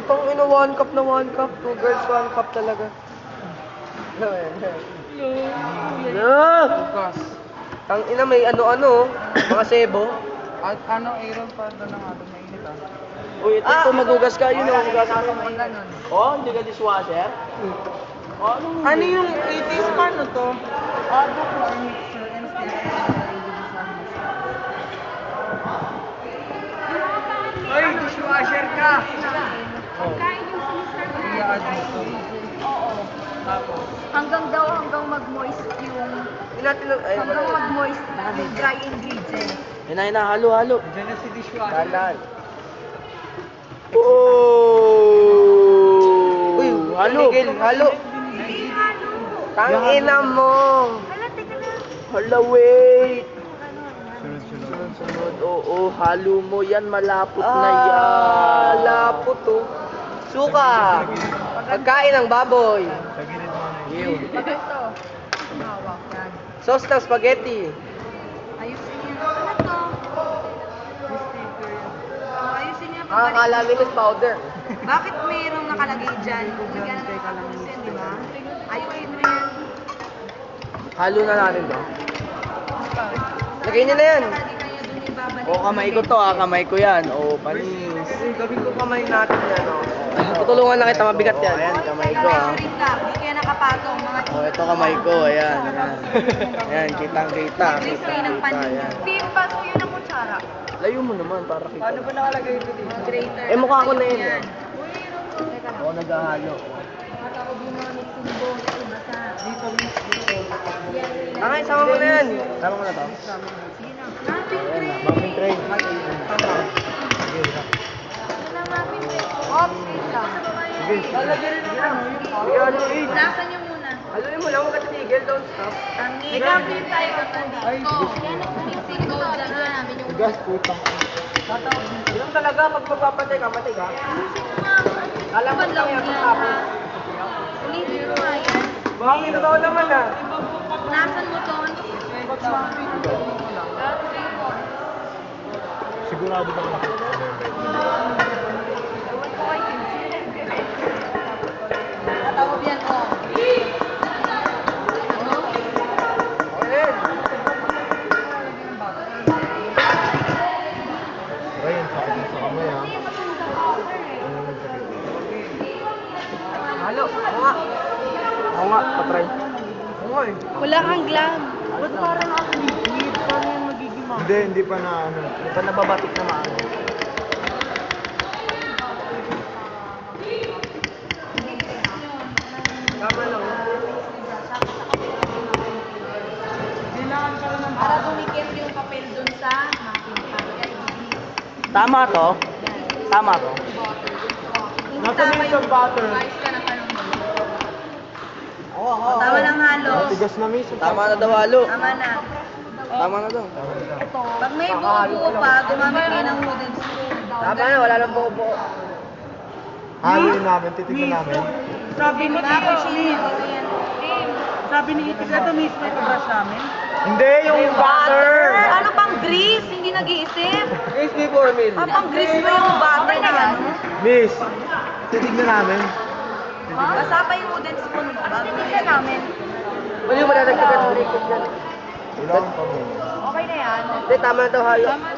Putang ina, 1 cup na 1 cup. 2 girls, 1 cup talaga. Bukas. Ang ina, may ano-ano, mga sebo. At ano, Aaron pa doon ng ano, mainit ah. Uy, ito magugas ka, yun o. Ganun. Oh, hindi ka dishwasher? Oh, Ano yung 80s paano to? Ado flour mixer and Ay, dishwasher ka! Pagkain yung siniserve na I-add mo to. Oo. Tapos, Hanggang mag-moist yung... Hanggang mag-moist yung dry ingredient. Hina, halo. dyan na si dishwasher. Dalan. Oh! Uy, halo. Halo. Tangina mo. Hala, teka na. Hala, wait. Sunod. Sunod, oo, halo mo yan, malapot na yan. Malapot, oh. Suka. Pagkain ng baboy. Sa gilid mo na Yun. Ito. Hawak yan. Sauce ng spaghetti. Ayusin niyo. Ano to? Ayusin niyo. Laminate powder. Bakit mayroong nakalagay dyan? Bigyan ng kapusin, di ba? Ayusin mo yan. Halo na natin to. Lagay niyo na yan. Nakalagay kayo dun ibabalik. O, kamay ko to, kamay ko yan. O, panis. Gawin ko kamay natin yan, o. Tutulungan na kita, mabigat yan. Ayan, kamay ko, ah. Measuring ka. Hindi kaya nakapatong. Mga O, ito kamay ko, ayan. Ayan, kitang-kita. Trace kayo ng panin. Ayan. Tim, paso yun ng kutsara. Layo mo naman, para kita. Paano ba nakalagay ito dito? Grater. Eh, mukha ko na yun, Yan. eh. Teka lang. Ako naghahalo. Matawag yung mga mixing bowl. Basta. Dito, miss. Dito. Tangay, sama mo na yan. Sama mo na to. Sige na. Muffin tray. Muffin tray. Ano lang muffin tray? Ops, wait lang. Lalagyan rin ng ano, yung Sige, haluin. Lasan niyo muna. Haluin mo lang, huwag ka titigil, don't stop. May muffin tayo dito. Yan ang mixing bowl. Dyan na namin yung... gas, putang. Ganun talaga, pag magpapatay ka, matay ka. Alam mo Ano lang yan, tapos. Ulitin mo nga yan. Bakit totoo naman, ah. Lasan mo to. Sigurado ba ka? Natawag yan, oh. Ayan. Ryan, sakit sa kamay ha. Halo, ako nga. Ako nga, patry. Oo eh. Wala kang glam. Ba't parang ako liquid? Paano yan magiging mga? Hindi pa na ano. Hindi pa nababatik na maano. Tama lang. Kailangan ka lang ng Para dumikit yung papel dun sa muffin pan. Tama to? Tama to? Nasa mix of butter. Ayos ka na tanong mo. Oo. Tama ng halo. Tigas na miss. Tama na daw halo. Tama na. Tama na daw. Pag may buo-buo pa, gumamit kayo ng wooden spoon. Tama na, wala nang buo-buo. Haluin namin, titignan namin. Sabi ni Tapos Tito, yun, ito yan. sabi ni Tito, ito mismo yung brush namin. Hindi, yung butter! Ano pang grease? Hindi nag-iisip. Is before meal. Ah, pang grease pa yung butter na ano? Miss, titignan namin. Basa pa yung wooden spoon mo. Titignan namin. Hindi mo na nagtagat liquid yan. Kailangan pa mo. Okay na yan. Hindi, tama na daw halo. Tama